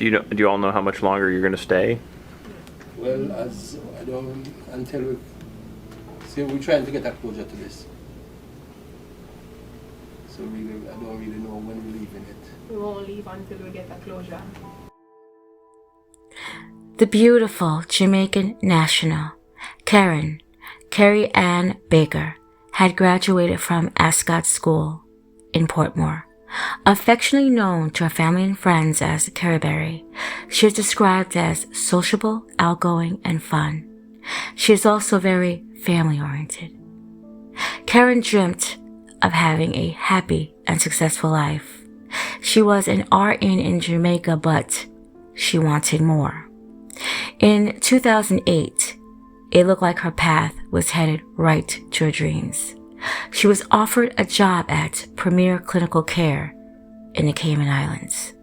Do you all know how much longer you're going to stay? Well, as I don't until we see, we're trying to get a closure to this. So really, I don't really know when we're leaving it. We won't leave until we get a closure. The beautiful Jamaican national, Kerran Baker, had graduated from Ascot School in Portmore. Affectionately known to her family and friends as Kerry, she is described as sociable, outgoing, and fun. She is also very family-oriented. Kerran dreamt of having a happy and successful life. She was an RN in Jamaica, but she wanted more. In 2008, it looked like her path was headed right to her dreams. She was offered a job at Premier Clinical Care in the Cayman Islands.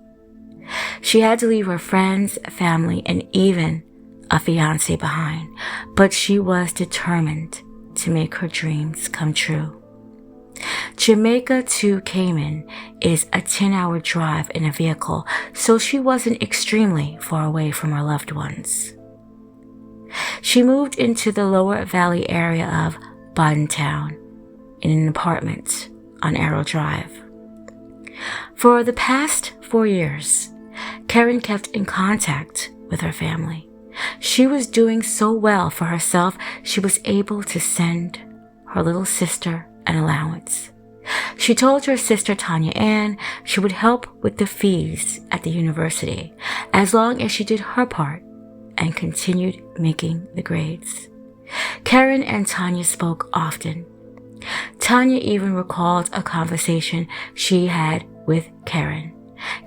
She had to leave her friends, family, and even a fiancé behind, but she was determined to make her dreams come true. Jamaica to Cayman is a 10-hour drive in a vehicle, so she wasn't extremely far away from her loved ones. She moved into the Lower Valley area of Town in an apartment on Arrow Drive. For the past 4 years, Kerran kept in contact with her family. She was doing so well for herself, she was able to send her little sister an allowance. She told her sister Tanya Ann she would help with the fees at the university as long as she did her part and continued making the grades. Kerran and Tanya spoke often. Tanya even recalled a conversation she had with Kerran.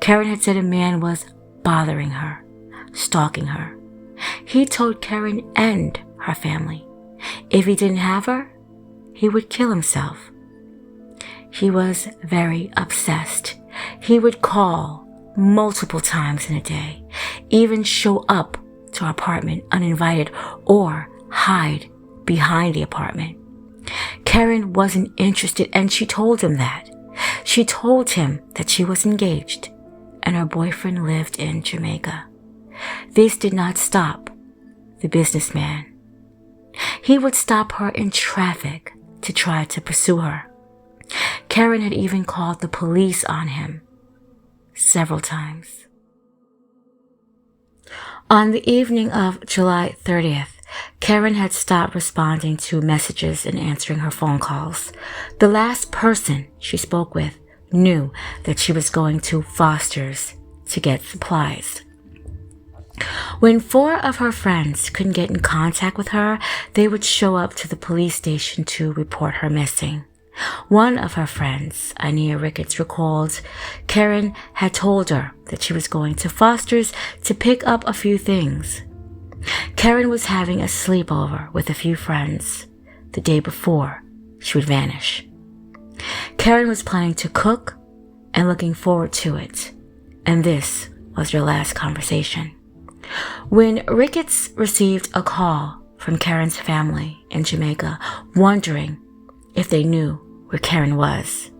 Kerran had said a man was bothering her, stalking her. He told Kerran and her family if he didn't have her, he would kill himself. He was very obsessed. He would call multiple times in a day, even show up to our apartment uninvited or hide behind the apartment. Kerran wasn't interested, and she told him that. She told him that she was engaged and her boyfriend lived in Jamaica. This did not stop the businessman. He would stop her in traffic to try to pursue her. Kerran had even called the police on him several times. On the evening of July 30th, Kerran had stopped responding to messages and answering her phone calls. The last person she spoke with knew that she was going to Foster's to get supplies. When 4 of her friends couldn't get in contact with her, they would show up to the police station to report her missing. One of her friends, Ania Ricketts, recalled Kerran had told her that she was going to Foster's to pick up a few things. Kerran was having a sleepover with a few friends the day before she would vanish. Kerran was planning to cook and looking forward to it, and this was their last conversation. When Ricketts received a call from Kerran's family in Jamaica, wondering if they knew where Kerran was,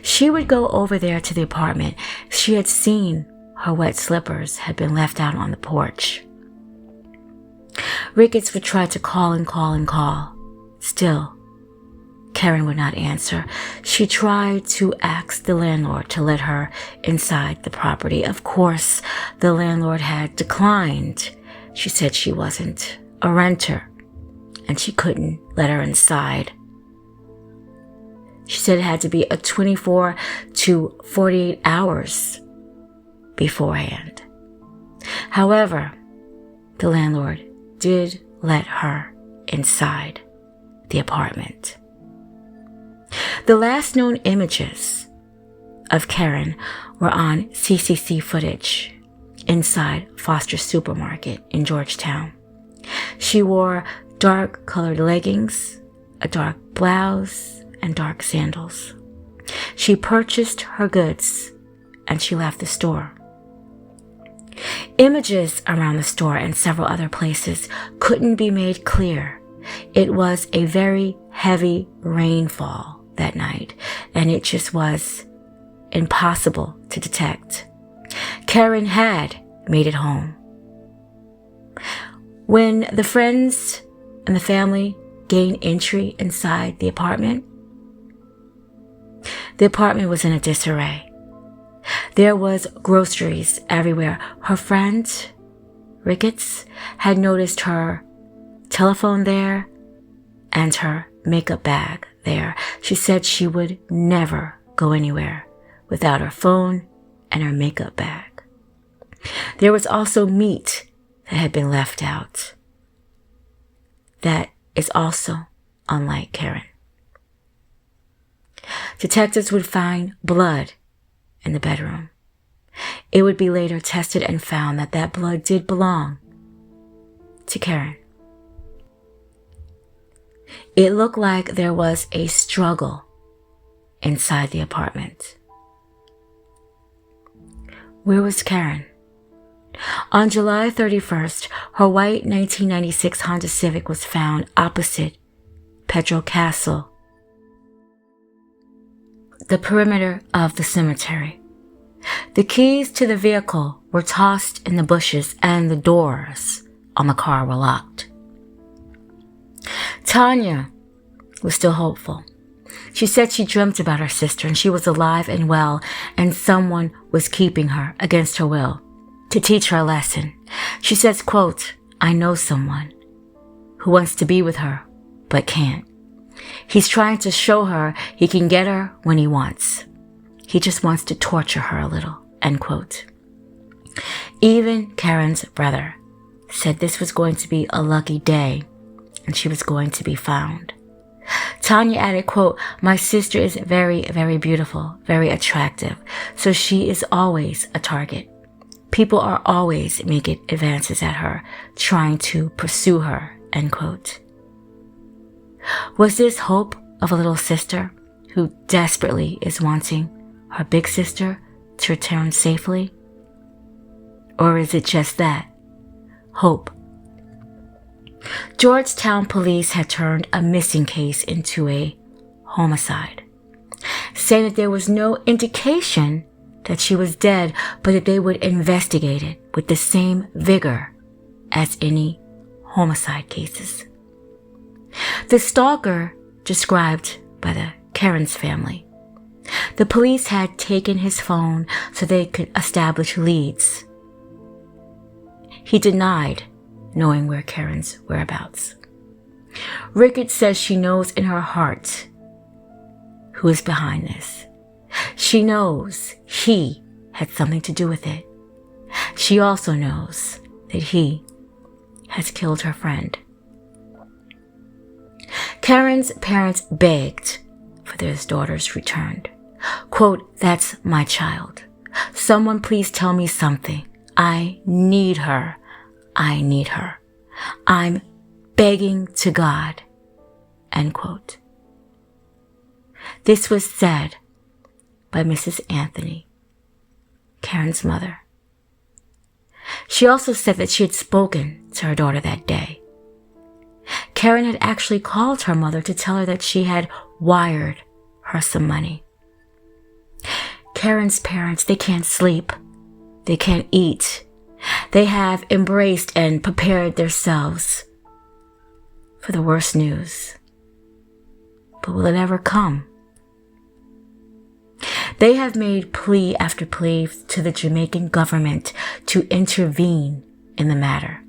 she would go over there to the apartment. She had seen her wet slippers had been left out on the porch. Ricketts would try to call and call and call. Still, Kerran would not answer. She tried to ask the landlord to let her inside the property. Of course, the landlord had declined. She said she wasn't a renter and she couldn't let her inside. She said it had to be a 24 to 48 hours beforehand. However, the landlord did let her inside the apartment. The last known images of Kerran were on CCC footage inside Foster's supermarket in Georgetown. She wore dark-colored leggings, a dark blouse, and dark sandals. She purchased her goods and she left the store. Images around the store and several other places couldn't be made clear. It was a very heavy rainfall that night, and it just was impossible to detect. Kerran had made it home. When the friends and the family gained entry inside the apartment was in a disarray. There was groceries everywhere. Her friend, Ricketts, had noticed her telephone there and her makeup bag there. She said she would never go anywhere without her phone and her makeup bag. There was also meat that had been left out. That is also unlike Kerran. Detectives would find blood in the bedroom. It would be later tested and found that that blood did belong to Kerran. It looked like there was a struggle inside the apartment. Where was Kerran? On July 31st, her white 1996 Honda Civic was found opposite Pedro Castle, the perimeter of the cemetery. The keys to the vehicle were tossed in the bushes and the doors on the car were locked. Tanya was still hopeful. She said she dreamt about her sister and she was alive and well, and someone was keeping her against her will to teach her a lesson. She says, quote, "I know someone who wants to be with her but can't. He's trying to show her he can get her when he wants. He just wants to torture her a little," end quote. Even Kerran's brother said this was going to be a lucky day and she was going to be found. Tanya added, quote, "My sister is very, very beautiful, very attractive, so she is always a target. People are always making advances at her, trying to pursue her," end quote. Was this hope of a little sister who desperately is wanting her big sister to return safely? Or is it just that? Hope. Georgetown police had turned a missing case into a homicide, saying that there was no indication that she was dead, but that they would investigate it with the same vigor as any homicide cases. The stalker described by the Kerran's family. The police had taken his phone so they could establish leads. He denied knowing where Kerran's whereabouts. Ricketts says she knows in her heart who is behind this. She knows he had something to do with it. She also knows that he has killed her friend. Kerran's parents begged for their daughter's return. Quote, "That's my child. Someone please tell me something. I need her. I need her. I'm begging to God," end quote. This was said by Mrs. Anthony, Kerran's mother. She also said that she had spoken to her daughter that day. Kerran had actually called her mother to tell her that she had wired her some money. Kerran's parents, they can't sleep. They can't eat. They have embraced and prepared themselves for the worst news. But will it ever come? They have made plea after plea to the Jamaican government to intervene in the matter.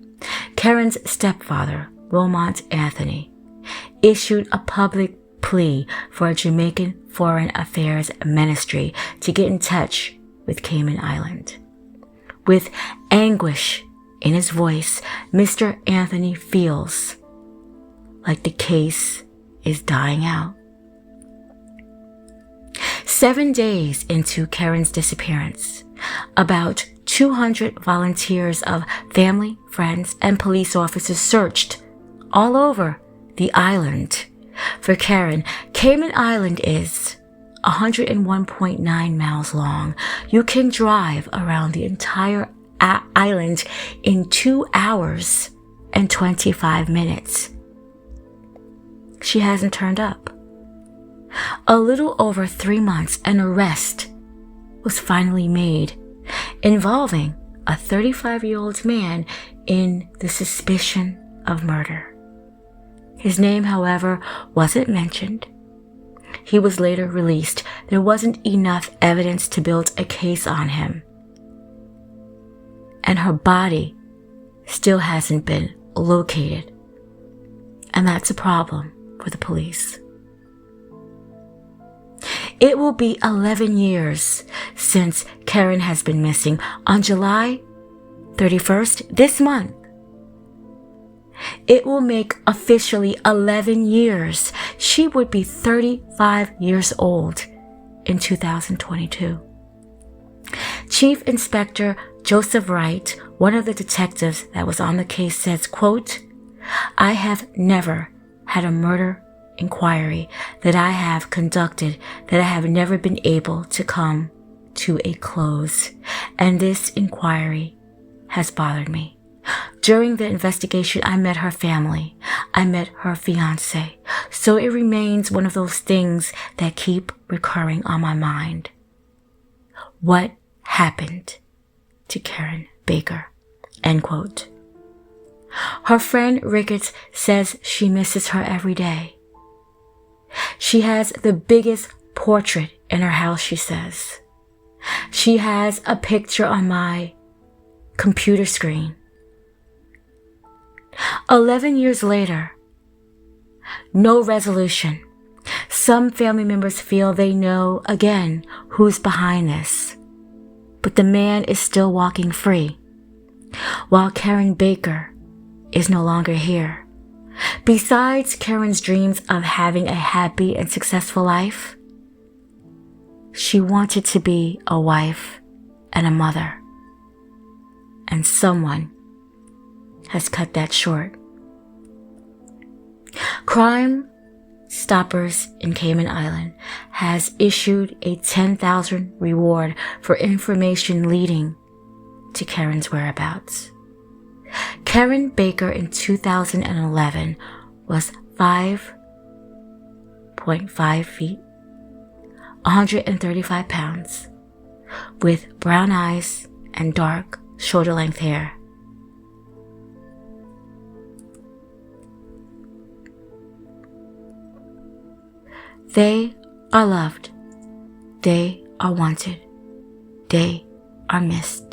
Kerran's stepfather, Wilmot Anthony, issued a public plea for a Jamaican Foreign Affairs Ministry to get in touch with Cayman Island. With anguish in his voice, Mr. Anthony feels like the case is dying out. 7 days into Kerran's disappearance, about 200 volunteers of family, friends, and police officers searched all over the island for Kerran. Cayman Island is 101.9 miles long. You can drive around the entire island in 2 hours and 25 minutes. She hasn't turned up. A little over 3 months, an arrest was finally made, involving a 35-year-old man in the suspicion of murder. His name, however, wasn't mentioned. He was later released. There wasn't enough evidence to build a case on him. And her body still hasn't been located. And that's a problem for the police. It will be 11 years since Kerran has been missing. On July 31st, this month, it will make officially 11 years. She would be 35 years old in 2022. Chief Inspector Joseph Wright, one of the detectives that was on the case, says, quote, "I have never had a murder inquiry that I have conducted that I have never been able to come to a close, and this inquiry has bothered me. During the investigation, I met her family. I met her fiancé. So it remains one of those things that keep recurring on my mind. What happened to Kerran Baker?" End quote. Her friend Ricketts says she misses her every day. She has the biggest portrait in her house, she says. She has a picture on my computer screen. 11 years later, no resolution. Some family members feel they know again who's behind this. But the man is still walking free, while Kerran Baker is no longer here. Besides Kerran's dreams of having a happy and successful life, she wanted to be a wife and a mother. And someone has cut that short. Crime Stoppers in Cayman Island has issued a $10,000 reward for information leading to Kerran's whereabouts. Kerran Baker in 2011 was 5.5 feet, 135 pounds, with brown eyes and dark shoulder-length hair. They are loved. They are wanted. They are missed.